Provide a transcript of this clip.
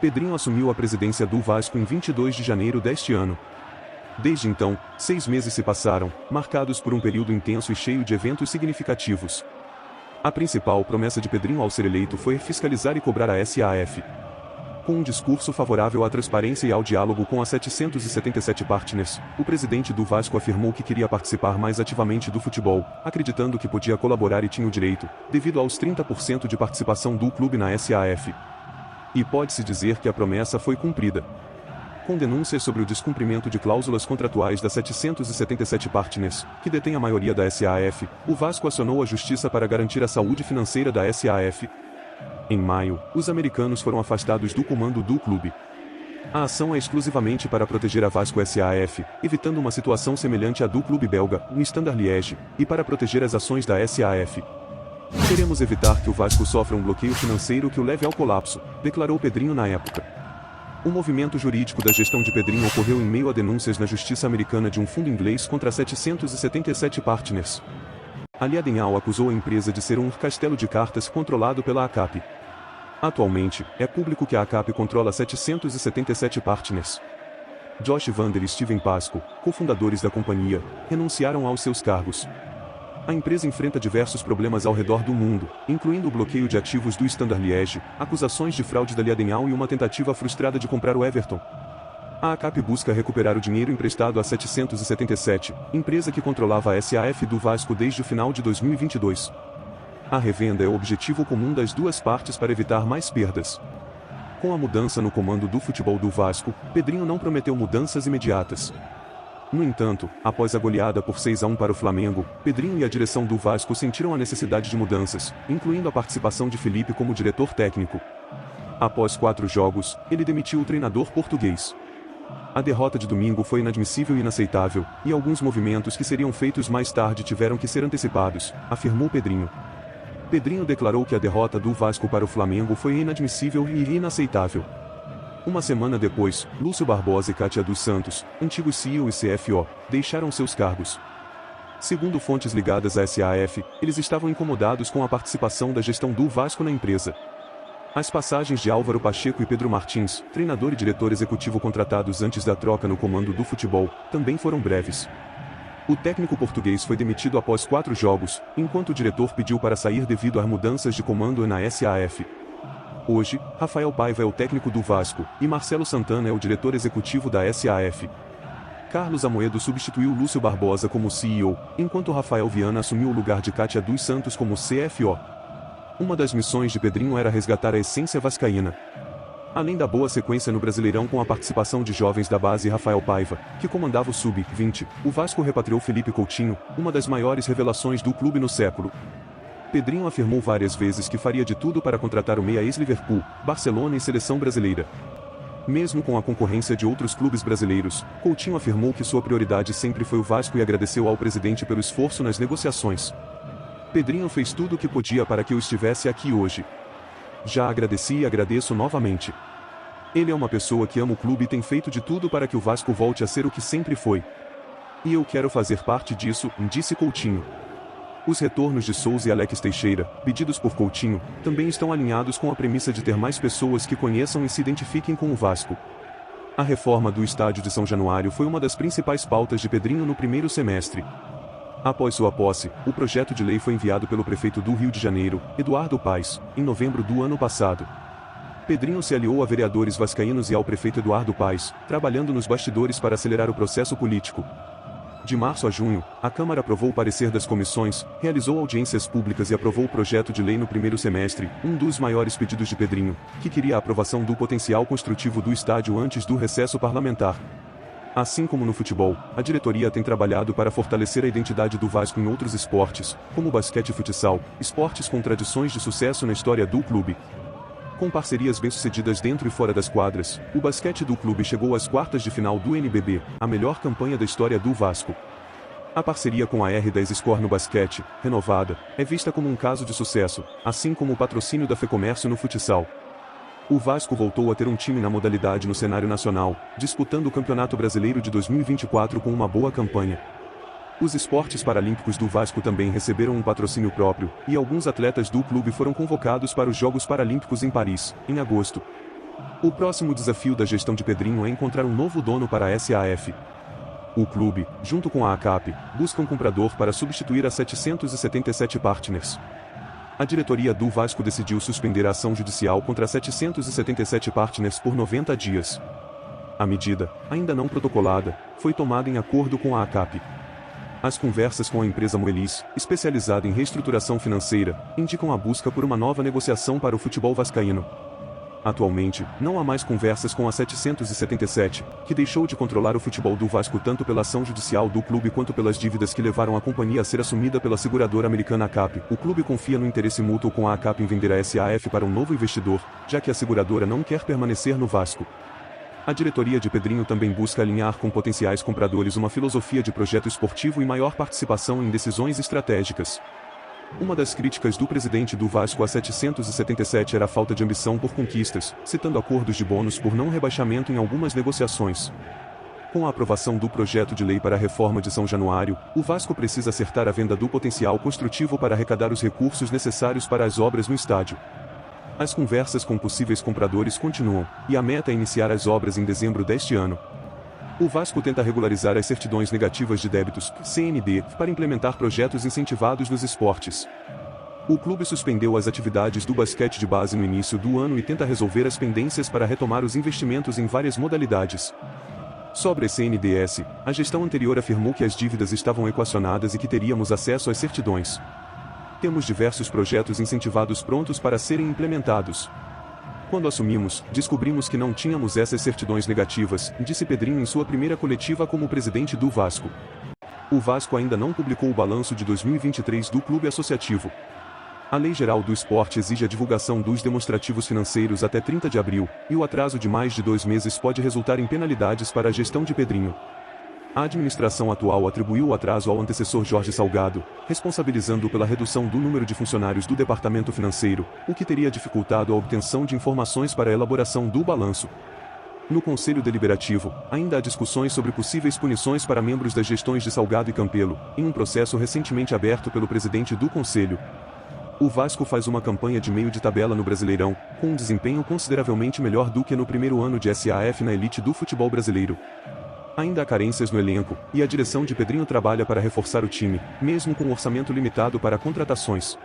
Pedrinho assumiu a presidência do Vasco em 22 de janeiro deste ano. Desde então, 6 meses se passaram, marcados por um período intenso e cheio de eventos significativos. A principal promessa de Pedrinho ao ser eleito foi fiscalizar e cobrar a SAF. Com um discurso favorável à transparência e ao diálogo com as 777 partners, o presidente do Vasco afirmou que queria participar mais ativamente do futebol, acreditando que podia colaborar e tinha o direito, devido aos 30% de participação do clube na SAF. E pode-se dizer que a promessa foi cumprida. Com denúncias sobre o descumprimento de cláusulas contratuais das 777 partners, que detêm a maioria da SAF, o Vasco acionou a justiça para garantir a saúde financeira da SAF. Em maio, os americanos foram afastados do comando do clube. A ação é exclusivamente para proteger a Vasco SAF, evitando uma situação semelhante à do clube belga, o Standard Liège, e para proteger as ações da SAF. Queremos evitar que o Vasco sofra um bloqueio financeiro que o leve ao colapso, declarou Pedrinho na época. O movimento jurídico da gestão de Pedrinho ocorreu em meio a denúncias na justiça americana de um fundo inglês contra 777 partners. A Liadenhal acusou a empresa de ser um castelo de cartas controlado pela ACAP. Atualmente, é público que a ACAP controla 777 partners. Josh Vander e Steven Pasco, cofundadores da companhia, renunciaram aos seus cargos. A empresa enfrenta diversos problemas ao redor do mundo, incluindo o bloqueio de ativos do Standard Liège, acusações de fraude da Liadenhal e uma tentativa frustrada de comprar o Everton. A ACAP busca recuperar o dinheiro emprestado à 777, empresa que controlava a SAF do Vasco desde o final de 2022. A revenda é o objetivo comum das duas partes para evitar mais perdas. Com a mudança no comando do futebol do Vasco, Pedrinho não prometeu mudanças imediatas. No entanto, após a goleada por 6-1 para o Flamengo, Pedrinho e a direção do Vasco sentiram a necessidade de mudanças, incluindo a participação de Felipe como diretor técnico. Após 4 jogos, ele demitiu o treinador português. A derrota de domingo foi inadmissível e inaceitável, e alguns movimentos que seriam feitos mais tarde tiveram que ser antecipados, afirmou Pedrinho. Pedrinho declarou que a derrota do Vasco para o Flamengo foi inadmissível e inaceitável. Uma semana depois, Lúcio Barbosa e Kátia dos Santos, antigos CEO e CFO, deixaram seus cargos. Segundo fontes ligadas à SAF, eles estavam incomodados com a participação da gestão do Vasco na empresa. As passagens de Álvaro Pacheco e Pedro Martins, treinador e diretor executivo contratados antes da troca no comando do futebol, também foram breves. O técnico português foi demitido após 4 jogos, enquanto o diretor pediu para sair devido a mudanças de comando na SAF. Hoje, Rafael Paiva é o técnico do Vasco, e Marcelo Santana é o diretor executivo da SAF. Carlos Amoedo substituiu Lúcio Barbosa como CEO, enquanto Rafael Viana assumiu o lugar de Kátia dos Santos como CFO. Uma das missões de Pedrinho era resgatar a essência vascaína. Além da boa sequência no Brasileirão com a participação de jovens da base e Rafael Paiva, que comandava o Sub-20, o Vasco repatriou Felipe Coutinho, uma das maiores revelações do clube no século. Pedrinho afirmou várias vezes que faria de tudo para contratar o meia ex-Liverpool, Barcelona e seleção brasileira. Mesmo com a concorrência de outros clubes brasileiros, Coutinho afirmou que sua prioridade sempre foi o Vasco e agradeceu ao presidente pelo esforço nas negociações. Pedrinho fez tudo o que podia para que eu estivesse aqui hoje. Já agradeci e agradeço novamente. Ele é uma pessoa que ama o clube e tem feito de tudo para que o Vasco volte a ser o que sempre foi. E eu quero fazer parte disso, disse Coutinho. Os retornos de Souza e Alex Teixeira, pedidos por Coutinho, também estão alinhados com a premissa de ter mais pessoas que conheçam e se identifiquem com o Vasco. A reforma do estádio de São Januário foi uma das principais pautas de Pedrinho no primeiro semestre. Após sua posse, o projeto de lei foi enviado pelo prefeito do Rio de Janeiro, Eduardo Paes, em novembro do ano passado. Pedrinho se aliou a vereadores vascaínos e ao prefeito Eduardo Paes, trabalhando nos bastidores para acelerar o processo político. De março a junho, a Câmara aprovou o parecer das comissões, realizou audiências públicas e aprovou o projeto de lei no primeiro semestre, um dos maiores pedidos de Pedrinho, que queria a aprovação do potencial construtivo do estádio antes do recesso parlamentar. Assim como no futebol, a diretoria tem trabalhado para fortalecer a identidade do Vasco em outros esportes, como basquete e futsal, esportes com tradições de sucesso na história do clube. Com parcerias bem-sucedidas dentro e fora das quadras, o basquete do clube chegou às quartas de final do NBB, a melhor campanha da história do Vasco. A parceria com a R10 Score no basquete, renovada, é vista como um caso de sucesso, assim como o patrocínio da Fecomércio no futsal. O Vasco voltou a ter um time na modalidade no cenário nacional, disputando o Campeonato Brasileiro de 2024 com uma boa campanha. Os esportes paralímpicos do Vasco também receberam um patrocínio próprio, e alguns atletas do clube foram convocados para os Jogos Paralímpicos em Paris, em agosto. O próximo desafio da gestão de Pedrinho é encontrar um novo dono para a SAF. O clube, junto com a ACAP, busca um comprador para substituir a 777 Partners. A diretoria do Vasco decidiu suspender a ação judicial contra a 777 Partners por 90 dias. A medida, ainda não protocolada, foi tomada em acordo com a ACAP. As conversas com a empresa Moelis, especializada em reestruturação financeira, indicam a busca por uma nova negociação para o futebol vascaíno. Atualmente, não há mais conversas com a 777, que deixou de controlar o futebol do Vasco tanto pela ação judicial do clube quanto pelas dívidas que levaram a companhia a ser assumida pela seguradora americana ACAP. O clube confia no interesse mútuo com a ACAP em vender a SAF para um novo investidor, já que a seguradora não quer permanecer no Vasco. A diretoria de Pedrinho também busca alinhar com potenciais compradores uma filosofia de projeto esportivo e maior participação em decisões estratégicas. Uma das críticas do presidente do Vasco a 777 era a falta de ambição por conquistas, citando acordos de bônus por não rebaixamento em algumas negociações. Com a aprovação do projeto de lei para a reforma de São Januário, o Vasco precisa acertar a venda do potencial construtivo para arrecadar os recursos necessários para as obras no estádio. As conversas com possíveis compradores continuam, e a meta é iniciar as obras em dezembro deste ano. O Vasco tenta regularizar as certidões negativas de débitos, CND, para implementar projetos incentivados nos esportes. O clube suspendeu as atividades do basquete de base no início do ano e tenta resolver as pendências para retomar os investimentos em várias modalidades. Sobre a CNDS, a gestão anterior afirmou que as dívidas estavam equacionadas e que teríamos acesso às certidões. Temos diversos projetos incentivados prontos para serem implementados. Quando assumimos, descobrimos que não tínhamos essas certidões negativas, disse Pedrinho em sua primeira coletiva como presidente do Vasco. O Vasco ainda não publicou o balanço de 2023 do clube associativo. A Lei Geral do Esporte exige a divulgação dos demonstrativos financeiros até 30 de abril, e o atraso de mais de 2 meses pode resultar em penalidades para a gestão de Pedrinho. A administração atual atribuiu o atraso ao antecessor Jorge Salgado, responsabilizando-o pela redução do número de funcionários do departamento financeiro, o que teria dificultado a obtenção de informações para a elaboração do balanço. No Conselho Deliberativo, ainda há discussões sobre possíveis punições para membros das gestões de Salgado e Campelo, em um processo recentemente aberto pelo presidente do Conselho. O Vasco faz uma campanha de meio de tabela no Brasileirão, com um desempenho consideravelmente melhor do que no primeiro ano de SAF na elite do futebol brasileiro. Ainda há carências no elenco, e a direção de Pedrinho trabalha para reforçar o time, mesmo com um orçamento limitado para contratações.